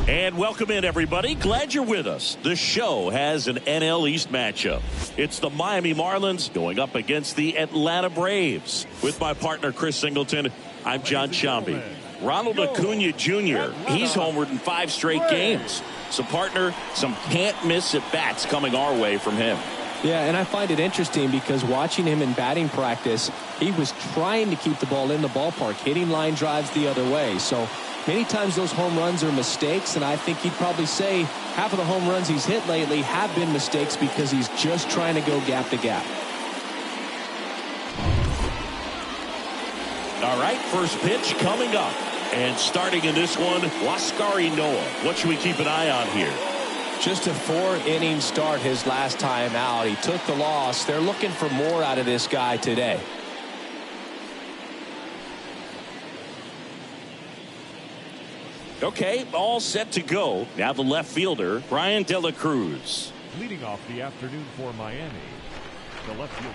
And welcome in, everybody. Glad you're with us. The show has an NL East matchup. It's the Miami Marlins going up against the Atlanta Braves. With my partner, Chris Singleton, I'm John Shambi. Ronald Acuna Jr., he's homered in 5 straight games. So, partner, some can't-miss at-bats coming our way from him. Yeah, and I find it interesting because watching him in batting practice, he was trying to keep the ball in the ballpark, hitting line drives the other way. So many times those home runs are mistakes, and I think he'd probably say half of the home runs he's hit lately have been mistakes because he's just trying to go gap to gap. All right, first pitch coming up. And starting in this one, Huascar Ynoa. What should we keep an eye on here? Just a 4-inning start his last time out. He took the loss. They're looking for more out of this guy today. Okay, all set to go. Now the left fielder, Brian De La Cruz. Leading off the afternoon for Miami, the left fielder,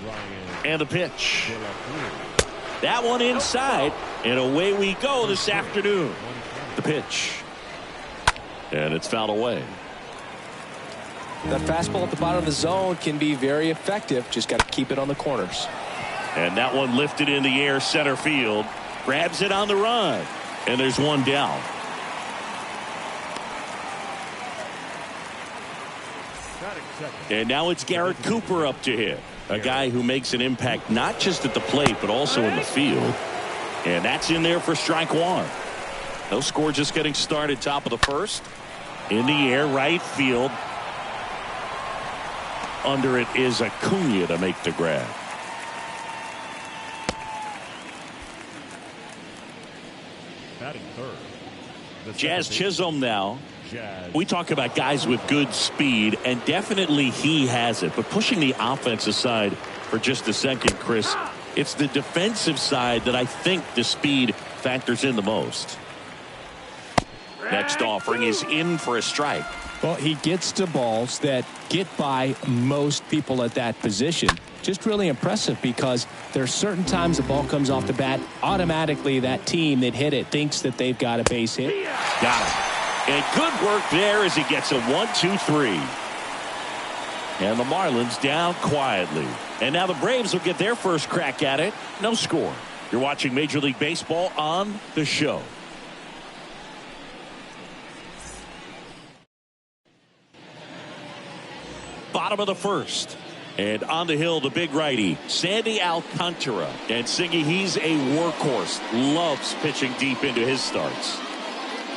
Brian. And the pitch. De La Cruz. That one inside, and away we go this afternoon. The pitch. And it's fouled away. That fastball at the bottom of the zone can be very effective. Just got to keep it on the corners. And that one lifted in the air center field. Grabs it on the run. And there's one down. And now it's Garrett Cooper up to hit. A guy who makes an impact not just at the plate but also in the field. And that's in there for strike one. No score, just getting started. Top of the first. In the air, right field. Under it is Acuna to make the grab. Batting third. Jazz Chisholm now. We talk about guys with good speed, and definitely he has it. But pushing the offense aside for just a second, Chris, it's the defensive side that I think the speed factors in the most. Next offering is in for a strike. Well, he gets to balls that get by most people at that position. Just really impressive because there are certain times the ball comes off the bat, automatically that team that hit it thinks that they've got a base hit. Got it. And good work there as he gets a 1-2-3. And the Marlins down quietly. And now the Braves will get their first crack at it. No score. You're watching Major League Baseball on the show. Bottom of the first. And on the hill, the big righty, Sandy Alcantara. And Singy, he's a workhorse. Loves pitching deep into his starts.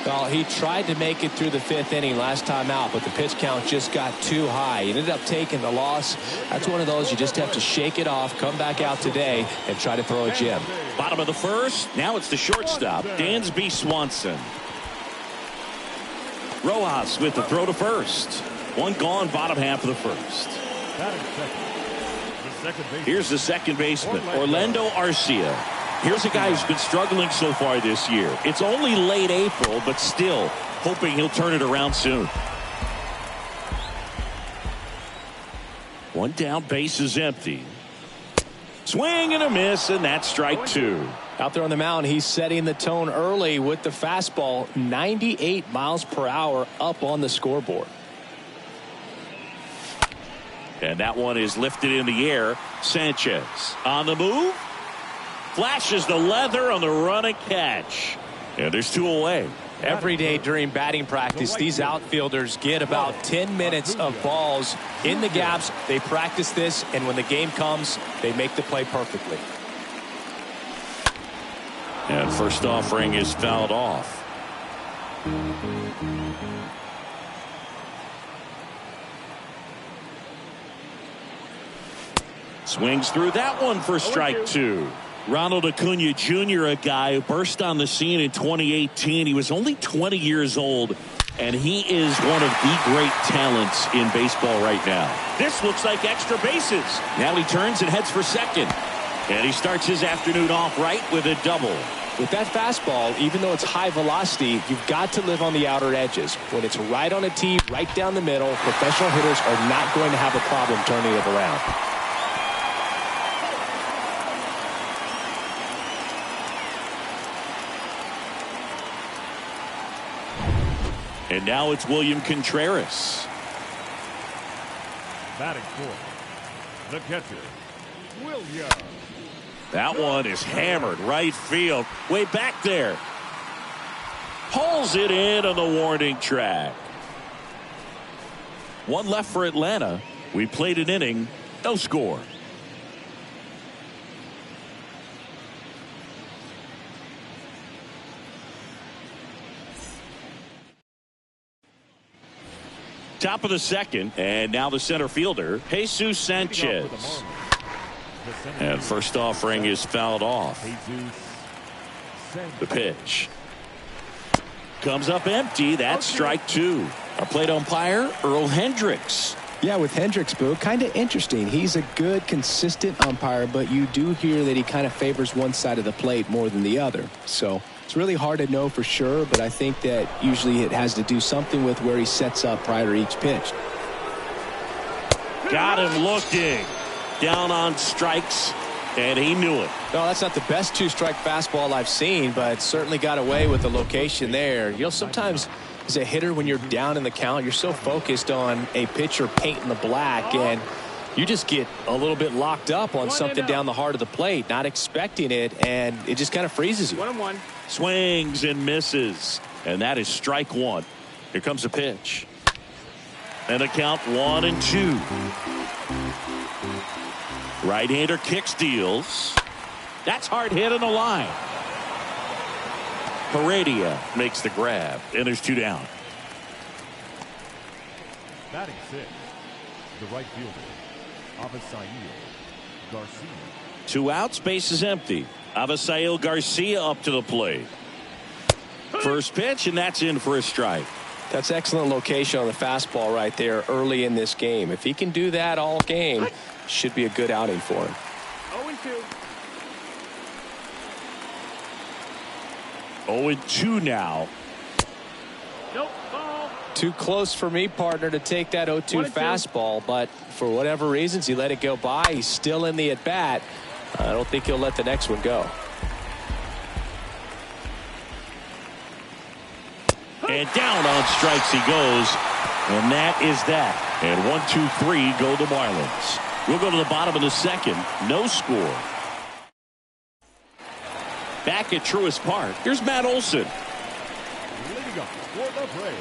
Well, he tried to make it through the 5th inning last time out, but the pitch count just got too high. He ended up taking the loss. That's one of those you just have to shake it off, come back out today, and try to throw a gem. Bottom of the first. Now it's the shortstop, Dansby Swanson. Rojas with the throw to first. One gone, bottom half of the first. Here's the second baseman, Orlando Arcia. Here's a guy who's been struggling so far this year. It's only late April, but still hoping he'll turn it around soon. One down, base is empty. Swing and a miss, and that's strike two. Out there on the mound, he's setting the tone early with the fastball, 98 miles per hour up on the scoreboard. And that one is lifted in the air. Sanchez on the move. Flashes the leather on the run and catch. And there's two away. Every day during batting practice, these outfielders get about 10 minutes of balls in the gaps. They practice this, and when the game comes, they make the play perfectly. And first offering is fouled off. Swings through that one for strike two. Ronald Acuna Jr., a guy who burst on the scene in 2018. He was only 20 years old, and he is one of the great talents in baseball right now. This looks like extra bases. Now he turns and heads for second. And he starts his afternoon off right with a double. With that fastball, even though it's high velocity, you've got to live on the outer edges. When it's right on a tee, right down the middle, professional hitters are not going to have a problem turning it around. And now it's William Contreras. Batting fourth, the catcher, William. That one is hammered right field. Way back there. Pulls it in on the warning track. One left for Atlanta. We played an inning. No score. Top of the second, and now the center fielder, Jesus Sanchez. And first offering is fouled off. The pitch comes up empty. That's strike two. Our plate umpire, Earl Hendricks. Yeah, with Hendricks, Boo, kind of interesting. He's a good, consistent umpire, but you do hear that he kind of favors one side of the plate more than the other. So it's really hard to know for sure, but I think that usually it has to do something with where he sets up prior to each pitch. Got him looking. Down on strikes, and he knew it. No, that's not the best two-strike fastball I've seen, but certainly got away with the location there. You know, sometimes as a hitter, when you're down in the count, you're so focused on a pitcher painting the black, and you just get a little bit locked up on something down the heart of the plate, not expecting it, and it just kind of freezes you. 1-1. Swings and misses, and that is strike one. Here comes the pitch. And the count 1-2. Right-hander kick steals. That's hard hit on the line. Heredia makes the grab, and there's two down. Batting sixth, the right fielder, Avisail Garcia. 2 outs, base is empty. Avisail Garcia up to the plate. First pitch, and that's in for a strike. That's excellent location on the fastball right there early in this game. If he can do that all game, should be a good outing for him. 0-2. 0-2 now. Nope. Ball. Too close for me, partner, to take that 0-2 fastball, but for whatever reasons, he let it go by. He's still in the at-bat. I don't think he'll let the next one go. And down on strikes he goes. And that is that. And 1-2-3 go the Marlins. We'll go to the bottom of the second. No score. Back at Truist Park. Here's Matt Olson. Leading up for the Braves,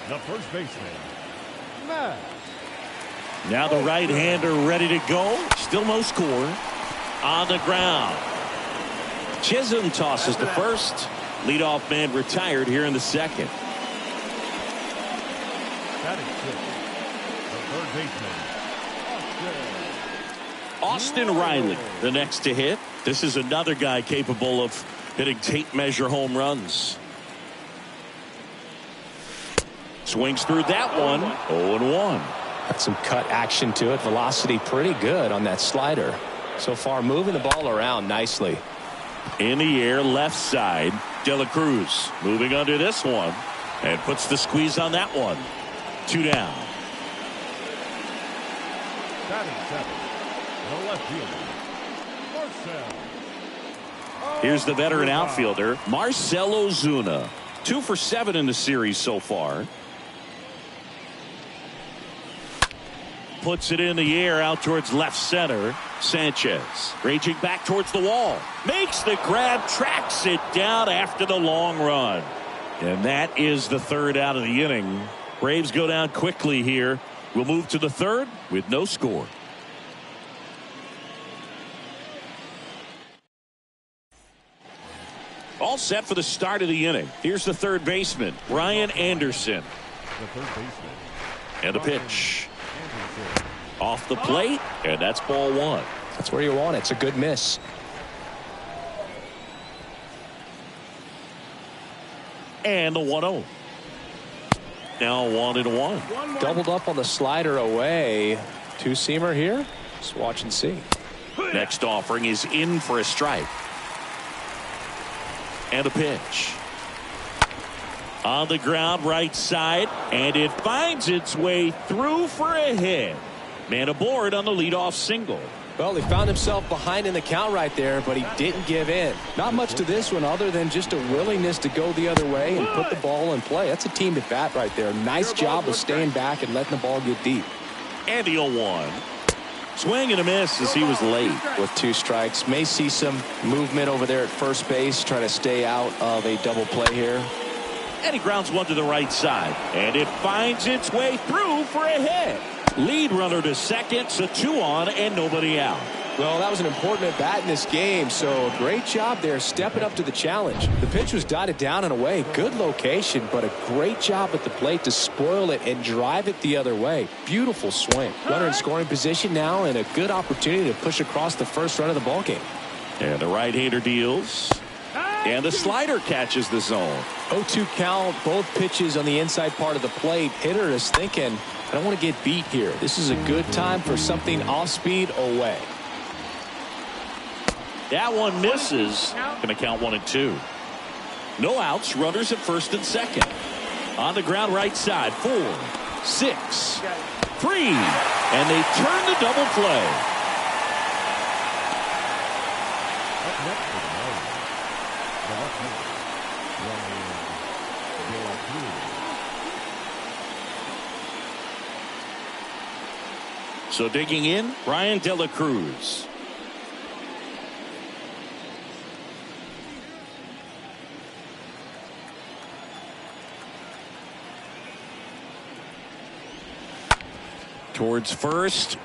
the first baseman, Matt. Now the right-hander ready to go. Still no score. On the ground. Chisholm tosses the first. Leadoff man retired here in the second. Batting sixth, the third baseman, Austin Riley, the next to hit. This is another guy capable of hitting tape measure home runs. Swings through that one. 0-1. Got some cut action to it. Velocity pretty good on that slider. So far moving the ball around nicely. In the air, left side. De La Cruz moving under this one and puts the squeeze on that one. 2 down. batting seventh, the left fielder, Marcell. Here's the veteran outfielder, Marcell Ozuna. 2 for 7 in the series so far. Puts it in the air out towards left center. Sanchez raging back towards the wall. Makes the grab, tracks it down after the long run. And that is the third out of the inning. Braves go down quickly here. We'll move to the third with no score. All set for the start of the inning. Here's the third baseman, Brian Anderson. The third baseman. And a pitch. Off the plate, and that's ball 1. That's where you want it. It's a good miss. And the 1-0. Now 1-1. Doubled up on the slider away. Two-seamer here. Just watch and see. Next offering is in for a strike. And a pitch. On the ground, right side, and it finds its way through for a hit. Man aboard on the leadoff single. Well, he found himself behind in the count right there, but he didn't give in. Not much to this one other than just a willingness to go the other way and put the ball in play. That's a team at bat right there. Nice job of staying back and letting the ball get deep. And the 0-1. Swing and a miss as he was late. With 2 strikes. May see some movement over there at first base, trying to stay out of a double play here. And he grounds one to the right side. And it finds its way through for a hit. Lead runner to second, so 2 on and nobody out. Well, that was an important at bat in this game, so a great job there stepping up to the challenge. The pitch was dotted down and away. Good location, but a great job at the plate to spoil it and drive it the other way. Beautiful swing. Runner in scoring position now and a good opportunity to push across the first run of the ballgame. And the right-hander deals. And the slider catches the zone. 0-2 count, both pitches on the inside part of the plate. Hitter is thinking, I don't want to get beat here. This is a good time for something off speed away. That one misses. Going to count 1 and 2. No outs. Runners at first and second. On the ground right side. 4, 6, 3. And they turn the double play. So digging in, Brian De La Cruz. Towards first.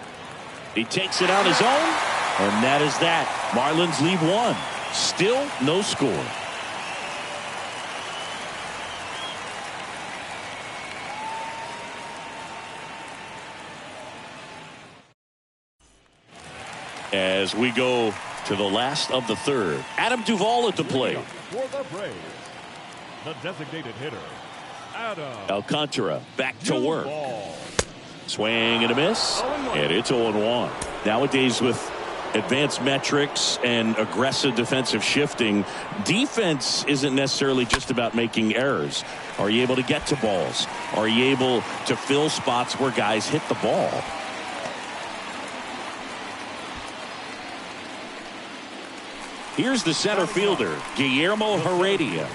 He takes it on his own. And that is that. Marlins leave 1. Still no score. As we go to the last of the third. Adam Duvall at the plate. For the Braves, the designated hitter, Adam Alcantara back to work. Duvall. Swing and a miss. And it's 0-1. Nowadays with advanced metrics and aggressive defensive shifting, defense isn't necessarily just about making errors. Are you able to get to balls? Are you able to fill spots where guys hit the ball? Here's the center fielder, Guillermo Heredia.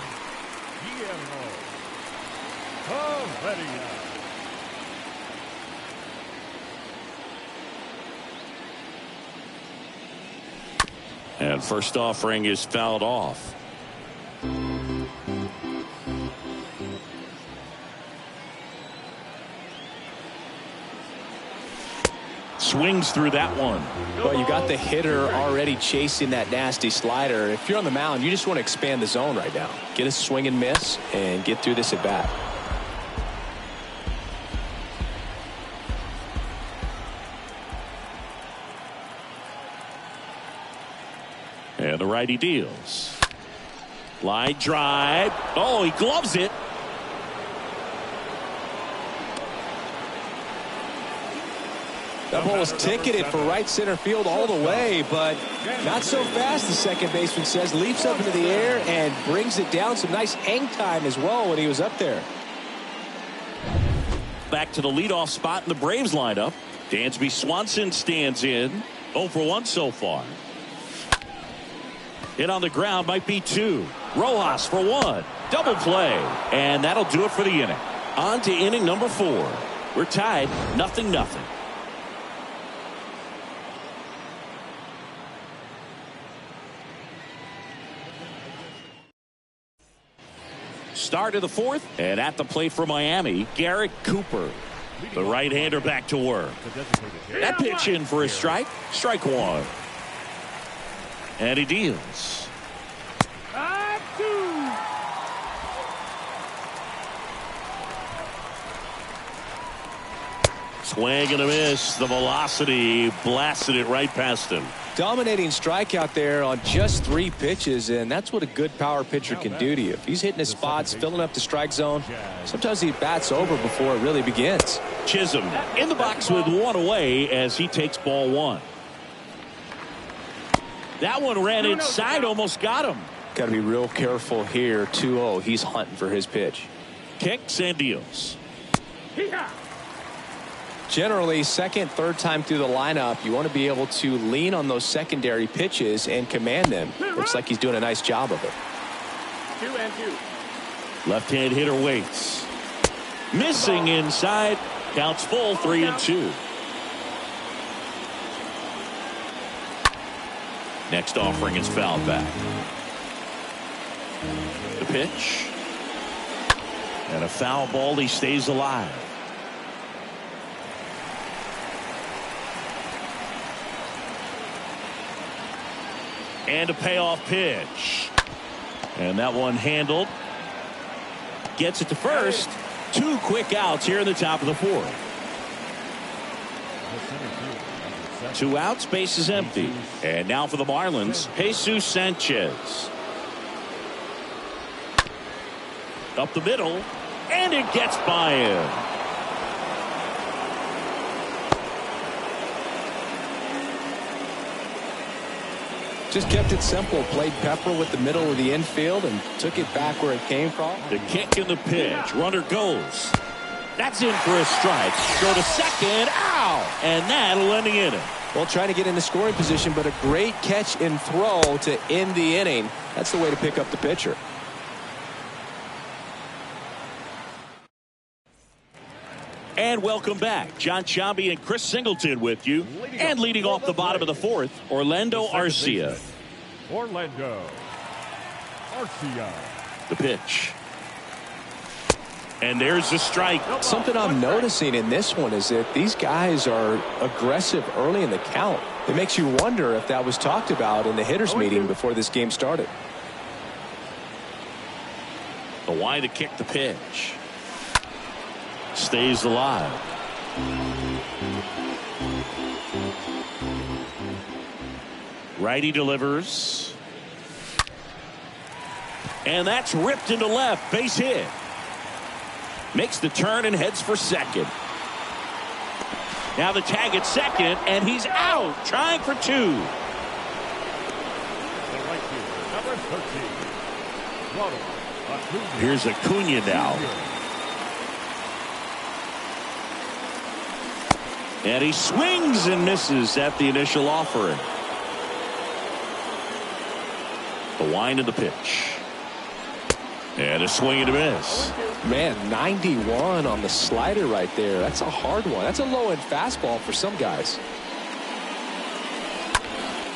And first offering is fouled off. Swings through that one. Well, you got the hitter already chasing that nasty slider. If you're on the mound, you just want to expand the zone right now. Get a swing and miss and get through this at bat. And the righty deals. Line drive. Oh, he gloves it. That ball was ticketed for right center field all the way, but not so fast, the second baseman says. Leaps up into the air and brings it down. Some nice hang time as well when he was up there. Back to the leadoff spot in the Braves lineup. Dansby Swanson stands in. 0 for 1 so far. Hit on the ground might be 2. Rojas for 1. Double play. And that'll do it for the inning. On to inning number 4. We're tied 0-0. Start of the 4th, and at the plate for Miami, Garrett Cooper. The right-hander back to work. That pitch in for a strike. Strike 1. And he deals. Swing and a miss. The velocity blasted it right past him. Dominating strikeout there on just 3 pitches, and that's what a good power pitcher can do to you. If he's hitting his spots, filling up the strike zone, sometimes he bats over before it really begins. Chisholm in the box with 1 away as he takes ball 1. That one ran inside, almost got him. Got to be real careful here. 2-0. He's hunting for his pitch. Kicks and deals. Generally, second, third time through the lineup, you want to be able to lean on those secondary pitches and command them. Looks like he's doing a nice job of it. 2-2. Left-hand hitter waits. Missing inside. Counts full, 3-2. Next offering is fouled back. The pitch. And a foul ball. He stays alive. And a payoff pitch. And that one handled. Gets it to first. 2 quick outs here in the top of the 4th. 2 outs, base is empty. And now for the Marlins, Jesus Sanchez. Up the middle, and it gets by him. Just kept it simple. Played pepper with the middle of the infield and took it back where it came from. The kick and the pitch. Runner goes. That's in for a strike. Go to second. Ow! And that'll end the inning. Well, trying to get in the scoring position, but a great catch and throw to end the inning. That's the way to pick up the pitcher. And welcome back. John Chambi and Chris Singleton with you. And leading off the bottom of the 4th, Orlando Arcia. Orlando Arcia. The pitch. And there's the strike. Something I'm noticing in this one is that these guys are aggressive early in the count. It makes you wonder if that was talked about in the hitters meeting before this game started. The wide to kick, the pitch. Stays alive. Righty delivers. And that's ripped into left. Base hit. Makes the turn and heads for second. Now the tag at second, and he's out. Trying for 2. The right fielder, number 13. Ronald. Here's Acuna now. And he swings and misses at the initial offering. The wind of the pitch. And a swing and a miss. Man, 91 on the slider right there. That's a hard one. That's a low-end fastball for some guys.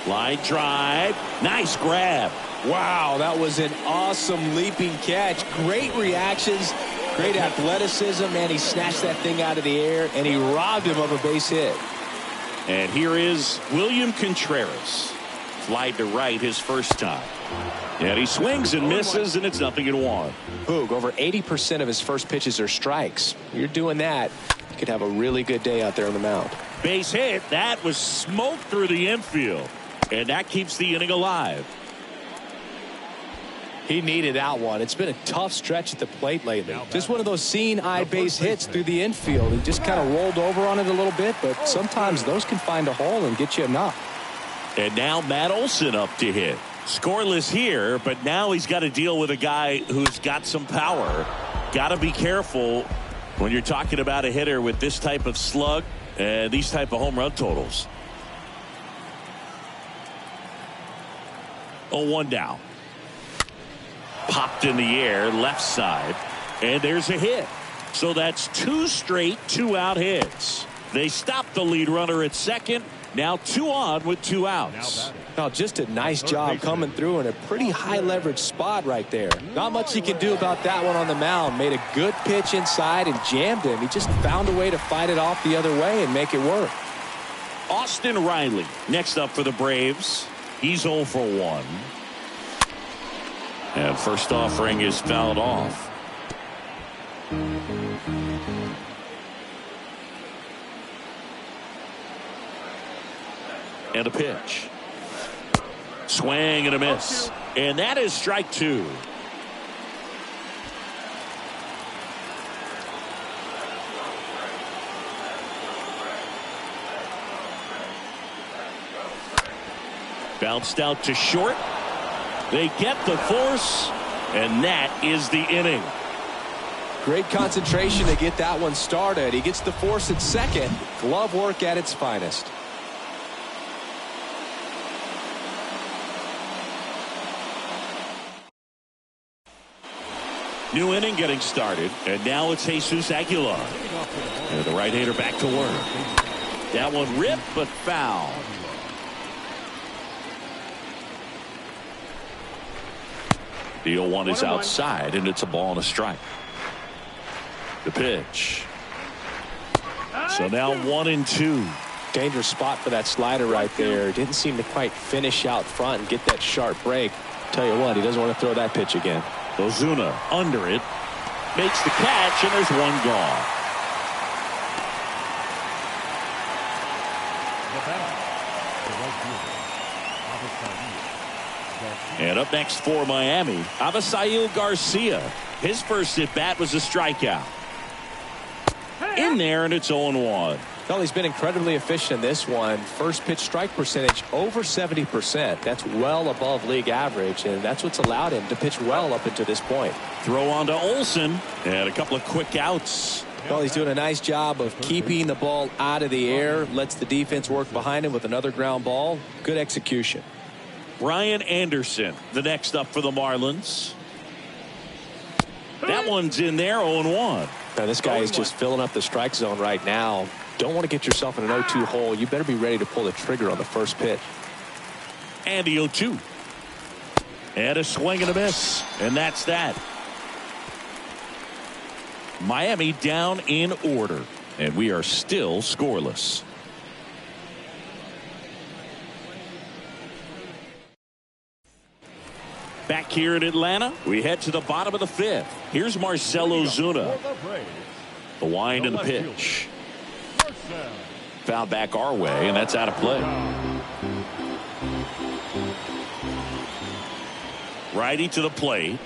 Line drive. Nice grab. Wow, that was an awesome leaping catch. Great reactions. Great athleticism, and he snatched that thing out of the air, and he robbed him of a base hit. And here is William Contreras. Fly to right his first time. And he swings and misses, and it's 0-1. Boog, over 80% of his first pitches are strikes. You're doing that, you could have a really good day out there on the mound. Base hit. That was smoked through the infield. And that keeps the inning alive. He needed that one. It's been a tough stretch at the plate lately. Just one of those seeing-eye base hits through the infield. He just kind of rolled over on it a little bit, but sometimes those can find a hole and get you a knock. And now Matt Olson up to hit. Scoreless here, but now he's got to deal with a guy who's got some power. Got to be careful when you're talking about a hitter with this type of slug and these type of home run totals. 0-1 down. Popped in the air, left side, and there's a hit. So that's 2 straight 2-out hits. They stopped the lead runner at second. Now 2 on with 2 outs. Now just a nice job coming through in a pretty high leverage spot right there. Not much he can do about that one on the mound. Made a good pitch inside and jammed him. He just found a way to fight it off the other way and make it work. Austin Riley next up for the Braves. He's 0 for 1. And first offering is fouled off. And a pitch. Swing and a miss. And that is strike 2. Bounced out to short. They get the force, and that is the inning. Great concentration to get that one started. He gets the force at second. Glove work at its finest. New inning getting started, and now it's Jesus Aguilar. And the right-hander back to work. That one ripped, but foul. The 0-1 is outside, and it's a ball and a strike. The pitch. So now 1-2. Dangerous spot for that slider right there. Didn't seem to quite finish out front and get that sharp break. Tell you what, he doesn't want to throw that pitch again. Ozuna under it. Makes the catch, and there's one gone. And up next for Miami, Avisail Garcia. His first at bat was a strikeout. In there, and it's 0-1. Well, he's been incredibly efficient in this one. First pitch strike percentage over 70%. That's well above league average, and that's what's allowed him to pitch well up until this point. Throw on to Olsen, and a couple of quick outs. Well, he's doing a nice job of keeping the ball out of the air. Lets the defense work behind him with another ground ball. Good execution. Brian Anderson, the next up for the Marlins. That one's in there, 0-1. Now, this guy is just filling up the strike zone right now. Don't want to get yourself in an 0-2 hole. You better be ready to pull the trigger on the first pitch. And the 0-2. And a swing and a miss. And that's that. Miami down in order. And we are still scoreless. Back here in Atlanta, we head to the bottom of the fifth. Here's Marcell Ozuna. The wind and the pitch. Foul back our way, and that's out of play. Righty to the plate.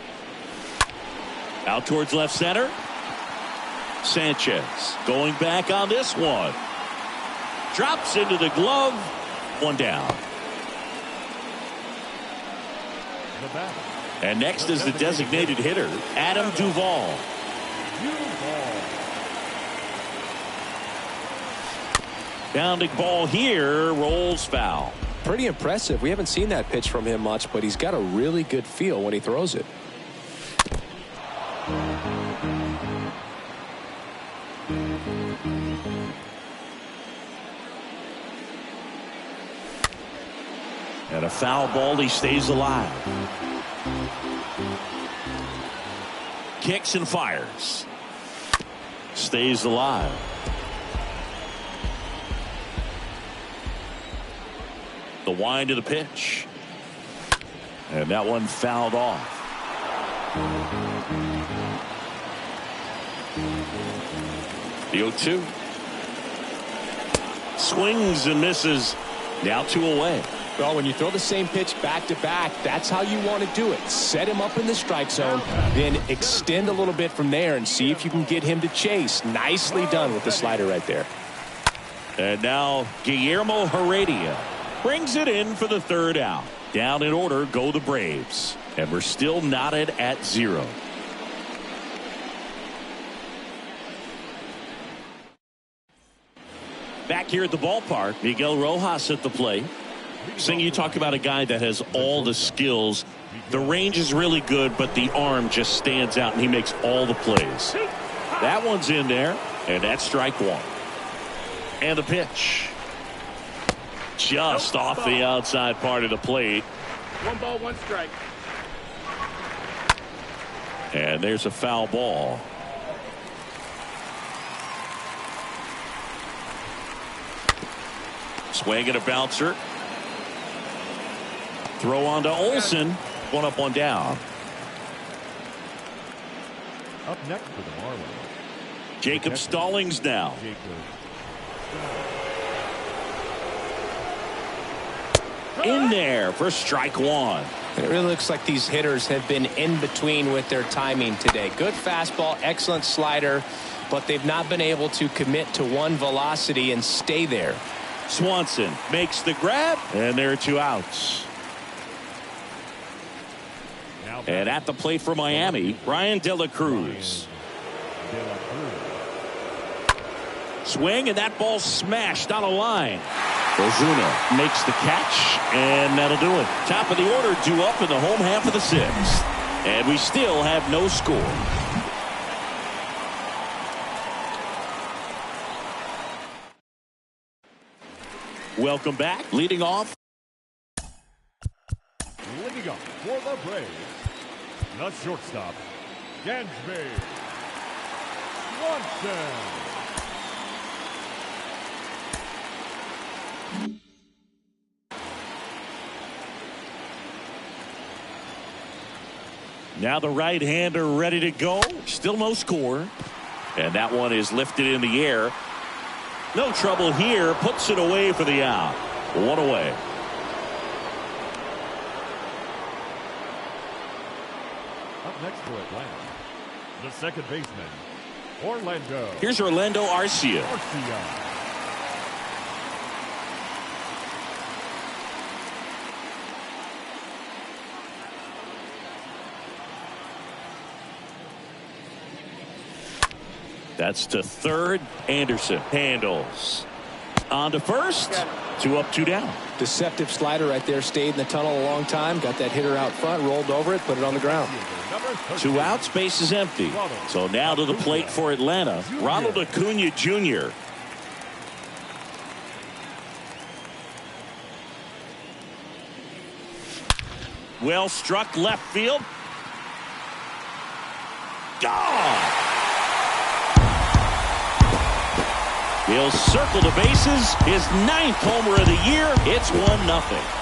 Out towards left center. Sanchez going back on this one. Drops into the glove. One down. And next is the designated hitter, Adam Duvall. Bounding ball here, rolls foul. Pretty impressive. We haven't seen that pitch from him much, but he's got a really good feel when he throws it. And a foul ball, he stays alive. Kicks and fires. Stays alive. The wind of the pitch. And that one fouled off. The 0-2. Swings and misses. Now 2 away. Well, when you throw the same pitch back to back, that's how you want to do it. Set him up in the strike zone, then extend a little bit from there and see if you can get him to chase. Nicely done with the slider right there. And now Guillermo Heredia brings it in for the third out. Down in order go the Braves. And we're still knotted at 0. Back here at the ballpark, Miguel Rojas at the plate. Sing, you talk about a guy that has all the skills. The range is really good, but the arm just stands out, and he makes all the plays. That one's in there, and that's strike one. And the pitch. Just off the outside part of the plate. 1 ball, 1 strike. And there's a foul ball. Swing and a bouncer. Throw on to Olsen. 1 up, 1 down. Up next for the Marlins, Jacob Stallings now. In there for strike 1. It really looks like these hitters have been in between with their timing today. Good fastball, excellent slider, but they've not been able to commit to one velocity and stay there. Swanson makes the grab, and there are 2 outs. And at the plate for Miami, Ryan De La Cruz. Swing, and that ball smashed on a line. Ozuna makes the catch, and that'll do it. Top of the order due up in the home half of the sixth. And we still have no score. Welcome back. Leading off For the Braves, the shortstop, Gansby Swanson. Now the right-hander ready to go. Still no score. And that one is lifted in the air. No trouble here. Puts it away for the out. One away. Up next for Atlanta, the second baseman, Orlando. Here's Orlando Arcia. That's to third. Anderson handles. On to first. 2 up, 2 down. Deceptive slider right there. Stayed in the tunnel a long time. Got that hitter out front. Rolled over it. Put it on the ground. 2 outs. Base is empty. So now to the plate for Atlanta. Ronald Acuna Jr. Well struck left field. Gone. He'll circle the bases. His 9th homer of the year. It's 1-0.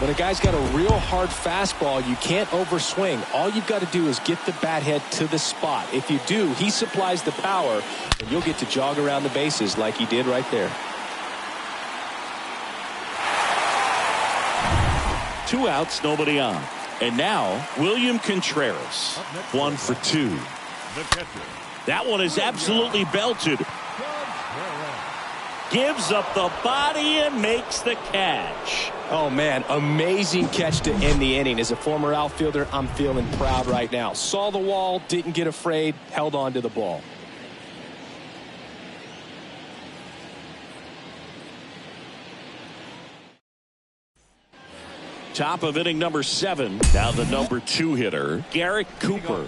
When a guy's got a real hard fastball, you can't overswing. All you've got to do is get the bat head to the spot. If you do, he supplies the power, and you'll get to jog around the bases like he did right there. 2 outs, nobody on. And now, William Contreras. 1 for 2. That one is absolutely belted. Gives up the body and makes the catch. Oh, man, amazing catch to end the inning. As a former outfielder, I'm feeling proud right now. Saw the wall, didn't get afraid, held on to the ball. Top of inning number 7. Now the number 2 hitter, Garrett Cooper.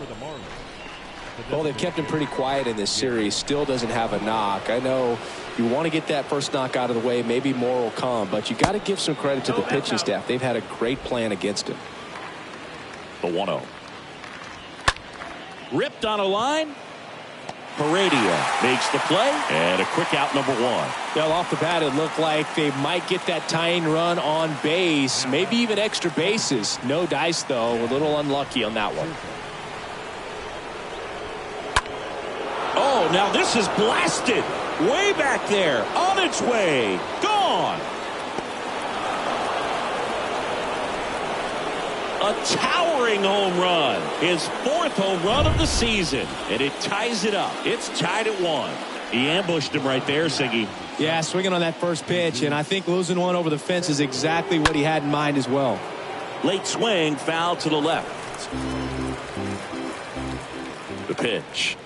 Well, they've kept him pretty quiet in this series. Still doesn't have a knock. I know you want to get that first knock out of the way. Maybe more will come, but you got to give some credit to the pitching staff. They've had a great plan against him. The 1-0. Ripped on a line. Heredia makes the play, and a quick out, number 1. Well, off the bat, it looked like they might get that tying run on base, maybe even extra bases. No dice, though. A little unlucky on that one. Oh, now this is blasted. Way back there. On its way. Gone. A towering home run. His 4th home run of the season. And it ties it up. It's tied at 1. He ambushed him right there, Siggy. Yeah, swinging on that first pitch. And I think losing one over the fence is exactly what he had in mind as well. Late swing, foul to the left. The pitch.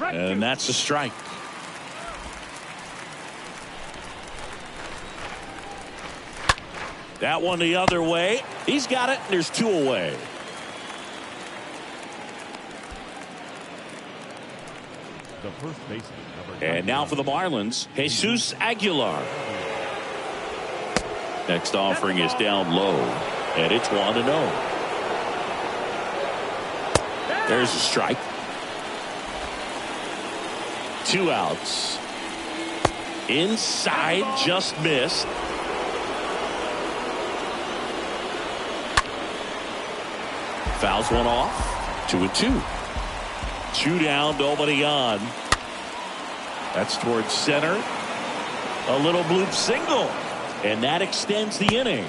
And that's a strike. That one the other way. He's got it, and there's 2 away. The first baseman, and now for the Marlins, Jesus Aguilar. Next offering is down low, and it's 1-0. There's a strike. 2 outs. Inside, just missed. Fouls one off. 2-2. 2 down, nobody on. That's towards center. A little bloop single. And that extends the inning.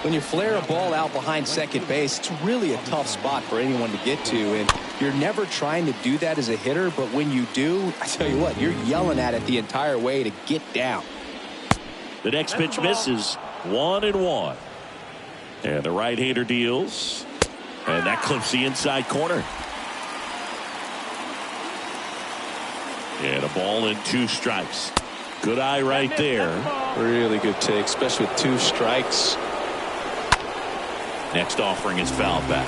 When you flare a ball out behind second base, it's really a tough spot for anyone to get to, and you're never trying to do that as a hitter, but when you do, I tell you what, you're yelling at it the entire way to get down. The next pitch misses. 1-1. And the right-hander deals, and that clips the inside corner. And a ball and 2 strikes. Good eye right there. Really good take, especially with 2 strikes. Next offering is fouled back.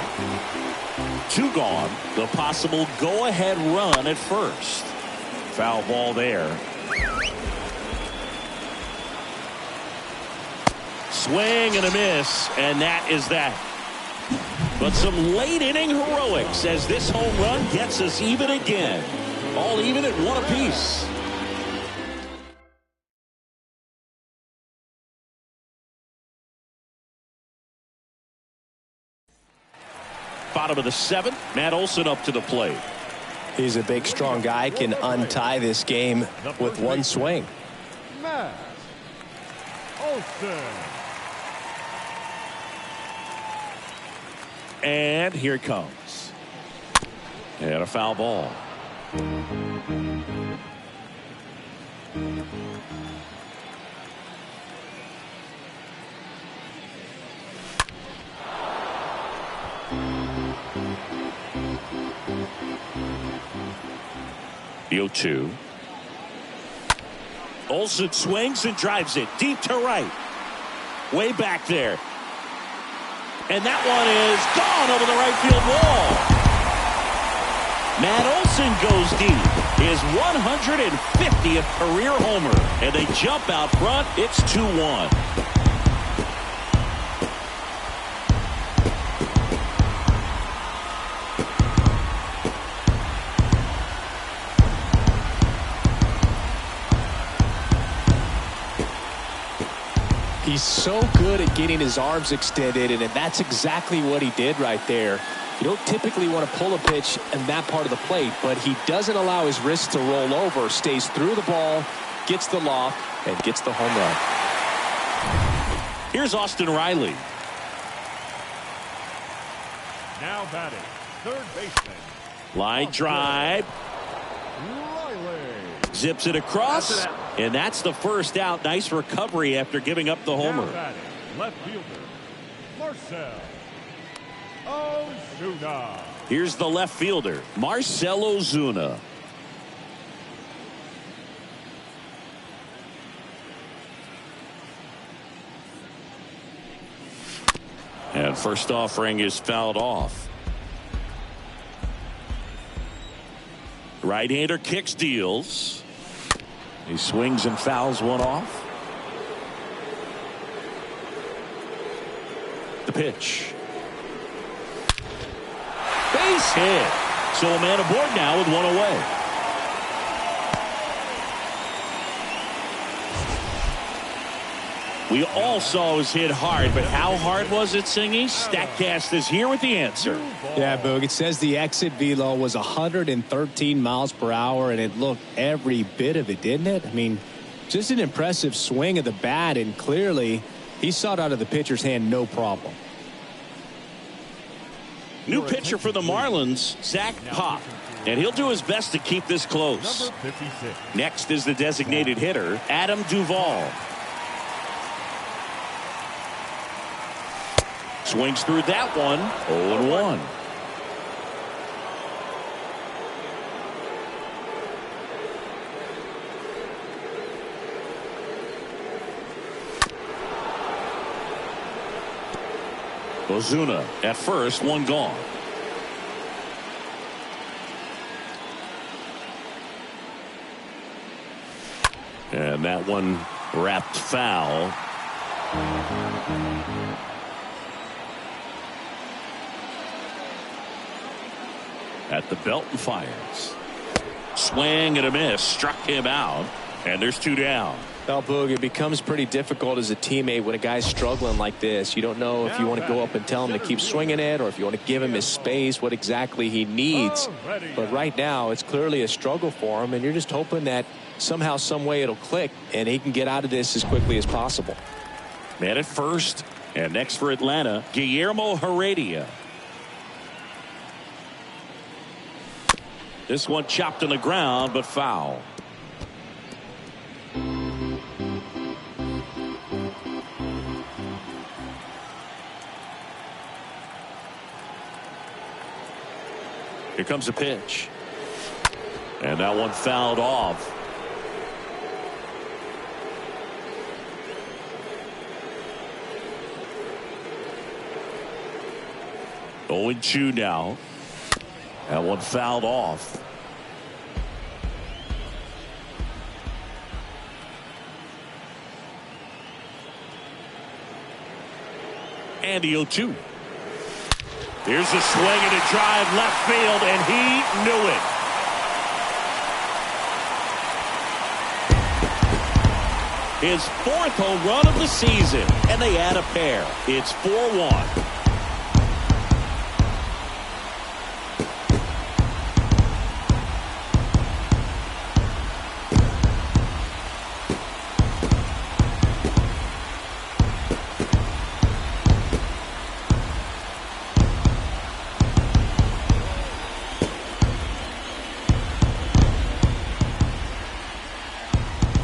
2 gone. The possible go-ahead run at first. Foul ball there. Swing and a miss, and that is that. But some late inning heroics as this home run gets us even again. All even at 1 apiece. Bottom of the 7th, Matt Olson up to the plate. He's a big, strong guy, can untie this game with 1 swing. Matt Olson. And here it comes. And a foul ball. The 0-2. Olson swings and drives it deep to right. Way back there. And that one is gone over the right field wall. Matt Olson goes deep. His 150th career homer. And they jump out front. It's 2-1. He's so good at getting his arms extended, and that's exactly what he did right there. You don't typically want to pull a pitch in that part of the plate, but he doesn't allow his wrist to roll over, stays through the ball, gets the loft, and gets the home run. Here's Austin Riley. Now batting, third baseman. Line drive. Riley. Zips it across. And that's the first out. Nice recovery after giving up the homer. Now batting, left fielder, Marcell Ozuna. Here's the left fielder, Marcell Ozuna. And first offering is fouled off. Right-hander kicks, deals. He swings and fouls one off. The pitch. Base hit. So a man aboard now with 1 away. We all saw it was hit hard, but how hard was it, Singy? Statcast is here with the answer. Yeah, Boog, it says the exit velo was 113 miles per hour, and it looked every bit of it, didn't it? I mean, just an impressive swing of the bat, and clearly he saw it out of the pitcher's hand no problem. New pitcher for the Marlins, Zach Pop, and he'll do his best to keep this close. Number 56. Next is the designated hitter, Adam Duvall. Swings through that one. 0-1. Ozuna at first, 1 gone. And that one wrapped foul. At the belt and fires. Swing and a miss. Struck him out. And there's 2 down. Well, Boog, it becomes pretty difficult as a teammate when a guy's struggling like this. You don't know if you want to go up and tell him to keep swinging it or if you want to give him his space, what exactly he needs. But right now, it's clearly a struggle for him, and you're just hoping that somehow, some way it'll click, and he can get out of this as quickly as possible. Man at first, And next for Atlanta, Guillermo Heredia. This one chopped on the ground, but foul. Here comes a pitch. And that one fouled off. Oh, 0-2 now. That one fouled off. And the 0-2. Here's a swing and a drive left field, and he knew it. His 4th home run of the season, and they add a pair. It's 4-1.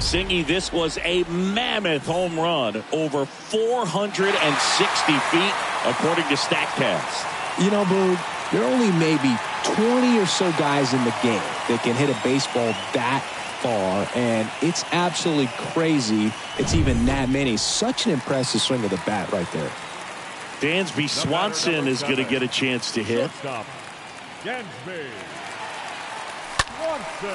Singy, this was a mammoth home run, over 460 feet, according to StatCast. You know, Boog, there are only maybe 20 or so guys in the game that can hit a baseball that far, and it's absolutely crazy it's even that many. Such an impressive swing of the bat right there. Dansby Swanson is going to get a chance to hit.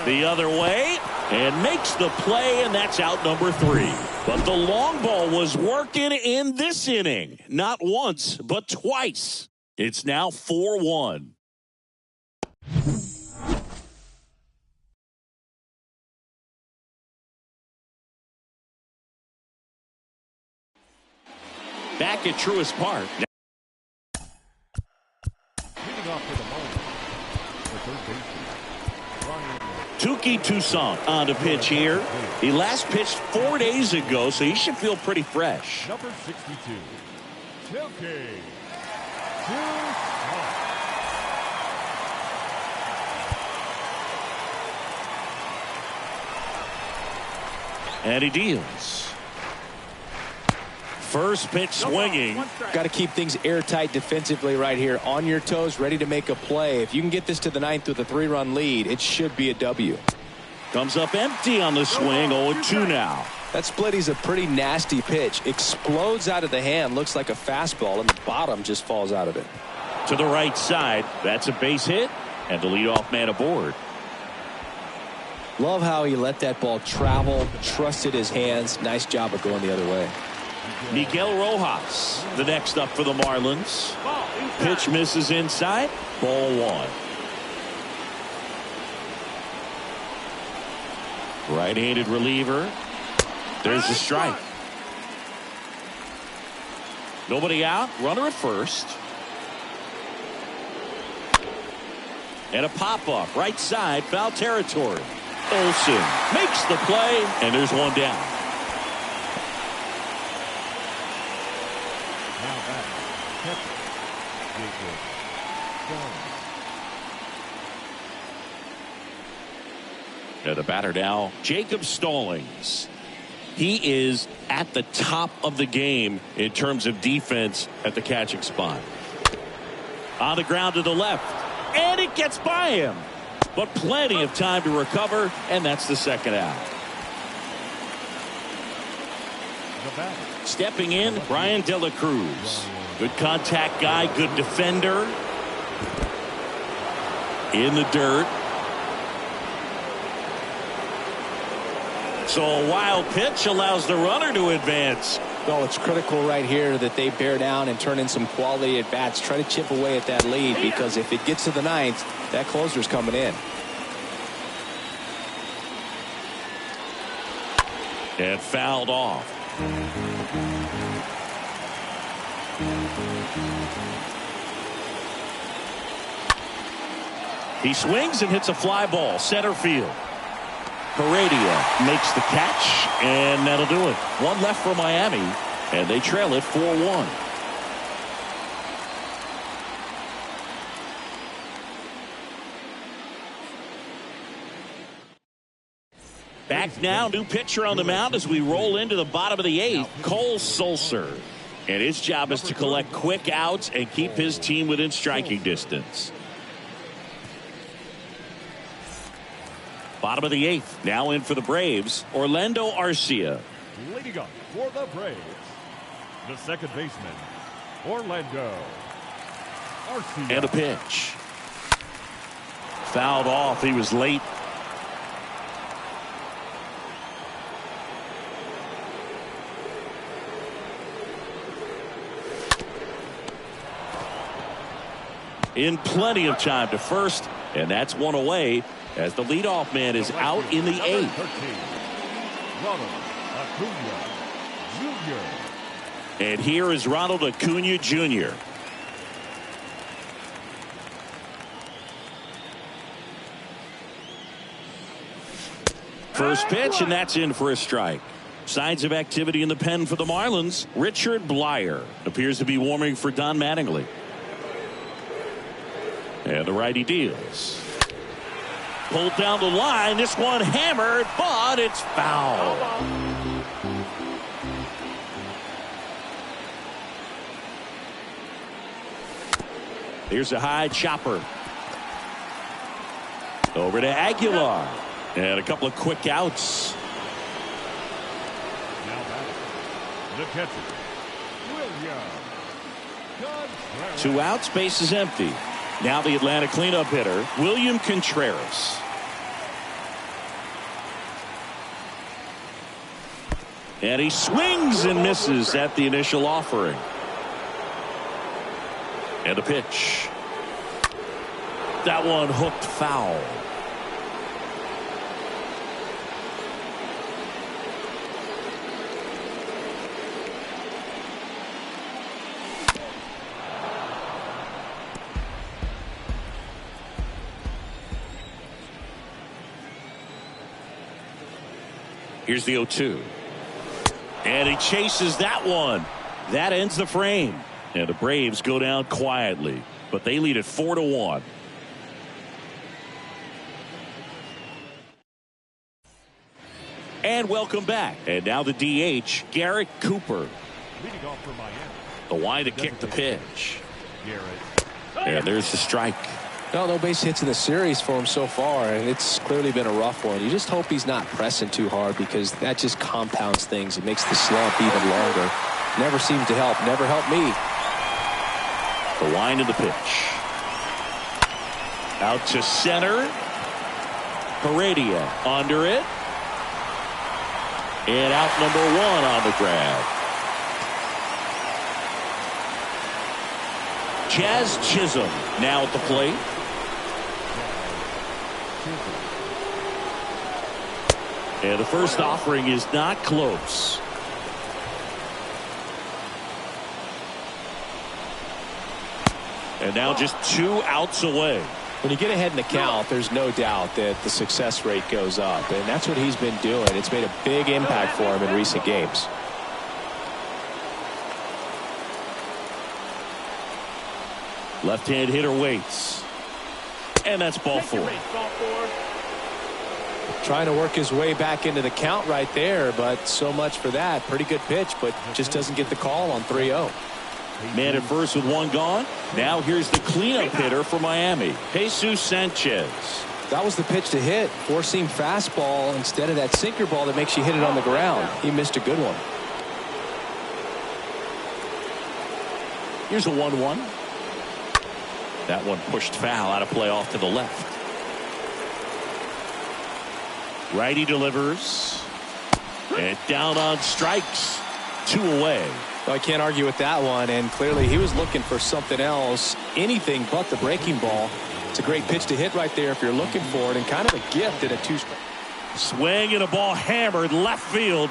The other way, and makes the play, and that's out number 3. But the long ball was working in this inning. Not once, but twice. It's now 4-1. Back at Truist Park. Leading off for the moment, the third baseman. Touki Toussaint on the pitch here. He last pitched 4 days ago, so he should feel pretty fresh. Number 62, Touki Toussaint. And he deals. First pitch swinging. Got to keep things airtight defensively right here. On your toes, ready to make a play. If you can get this to the 9th with a 3-run lead, it should be a W. Comes up empty on the swing. 0-2 now. That splitty's a pretty nasty pitch. Explodes out of the hand. Looks like a fastball, and the bottom just falls out of it. To the right side. That's a base hit. And the leadoff man aboard. Love how he let that ball travel. Trusted his hands. Nice job of going the other way. Miguel Rojas, the next up for the Marlins. Pitch misses inside. Ball 1. Right-handed reliever. There's the strike. Nobody out. Runner at first. And a pop-up. Right side. Foul territory. Olsen makes the play. And there's one down. The batter now, Jacob Stallings. He is at the top of the game in terms of defense at the catching spot. On the ground to the left, and it gets by him. But plenty of time to recover, and that's the second out. Stepping in, Brian De La Cruz. Good contact guy, good defender. In the dirt. So a wild pitch allows the runner to advance. Well, it's critical right here that they bear down and turn in some quality at bats. Try to chip away at that lead, because if it gets to the 9th, that closer's coming in. And fouled off. He swings and hits a fly ball, center field. Heredia makes the catch, and that'll do it. One left for Miami, and they trail it 4-1. Back now, new pitcher on the mound as we roll into the bottom of the 8th, Cole Sulser. And his job is to collect quick outs and keep his team within striking distance. Bottom of the 8th, now in for the Braves, Orlando Arcia. Leading up for the Braves, the second baseman, Orlando Arcia. And a pitch. Fouled off. He was late. In plenty of time to first, and that's one away as the leadoff man is out in the 8th. 13, Ronald Acuna Jr. And here is Ronald Acuna Jr. First pitch, and that's in for a strike. Signs of activity in the pen for the Marlins. Richard Blyer appears to be warming for Don Mattingly. And the righty deals. Pulled down the line. This one hammered, but it's foul. Here's a high chopper. Over to Aguilar. And a couple of quick outs. Now back, the catcher, William Contreras. 2 outs, base is empty. Now the Atlanta cleanup hitter, William Contreras. And he swings and misses at the initial offering. And a pitch. That one hooked foul. Here's the 0-2. And he chases that one. That ends the frame. And the Braves go down quietly, but they lead it 4-1. And welcome back. And now the DH, Garrett Cooper. Leading off for Miami. The wind to kick the pitch. Garrett. And there's the strike. No base hits in the series for him so far, and it's clearly been a rough one. You just hope he's not pressing too hard because that just compounds things. It makes the slump even longer. Never seems to help. Never helped me. The wind of the pitch. Out to center. Heredia under it. And out number 1 on the grab. Jazz Chisholm now at the plate. And the first offering is not close. And now just 2 outs away. When you get ahead in the count, there's no doubt that the success rate goes up, and that's what he's been doing. It's made a big impact for him in recent games. Left-hand hitter waits. And that's ball 4. Trying to work his way back into the count right there, but so much for that. Pretty good pitch, but just doesn't get the call on 3-0. Man at first with 1 gone. Now here's the cleanup hitter for Miami, Jesus Sanchez. That was the pitch to hit. 4-seam fastball instead of that sinker ball that makes you hit it on the ground. He missed a good one. Here's a 1-1. That one pushed foul, out of play off to the left. Righty delivers. And down on strikes. 2 away. Well, I can't argue with that one, and clearly he was looking for something else, anything but the breaking ball. It's a great pitch to hit right there if you're looking for it, and kind of a gift at a 2-strike. Swing and a ball hammered left field.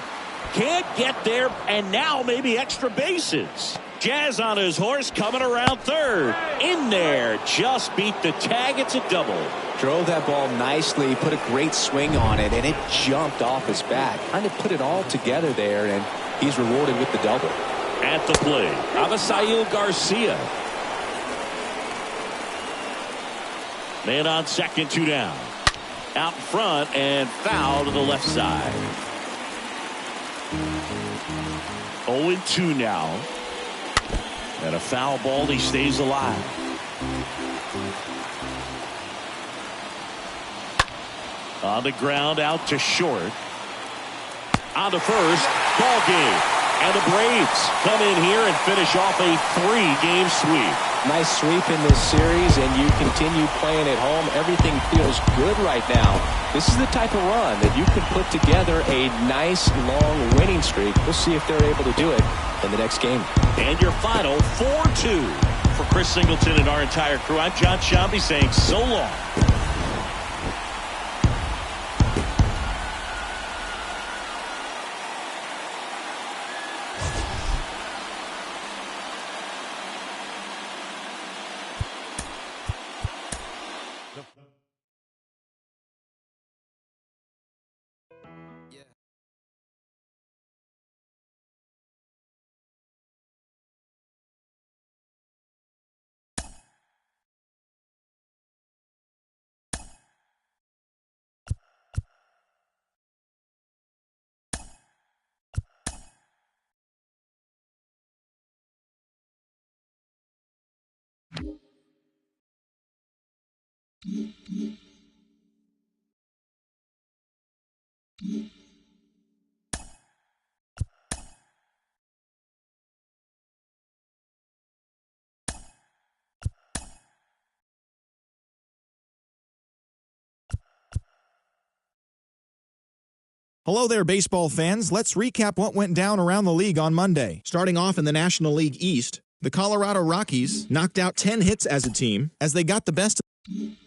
Can't get there, and now maybe extra bases. Jazz on his horse coming around third. In there, just beat the tag. It's a double. Drove that ball nicely, put a great swing on it, and it jumped off his bat. Kind of put it all together there, and he's rewarded with the double. At the plate, Avisail Garcia. Man on second, 2 down. out in front and foul to the left side. 0-2 now. And a foul ball. He stays alive. On the ground, out to short. On to first. Ball game. And the Braves come in here and finish off a 3-game sweep. Nice sweep in this series, and you continue playing at home. Everything feels good right now. This is the type of run that you can put together a nice, long winning streak. We'll see if they're able to do it in the next game. And your final 4-2 for Chris Singleton and our entire crew. I'm John Shambi saying so long. Hello there, baseball fans. Let's recap what went down around the league on Monday. Starting off in the National League East, the Colorado Rockies knocked out 10 hits as a team as they got the best of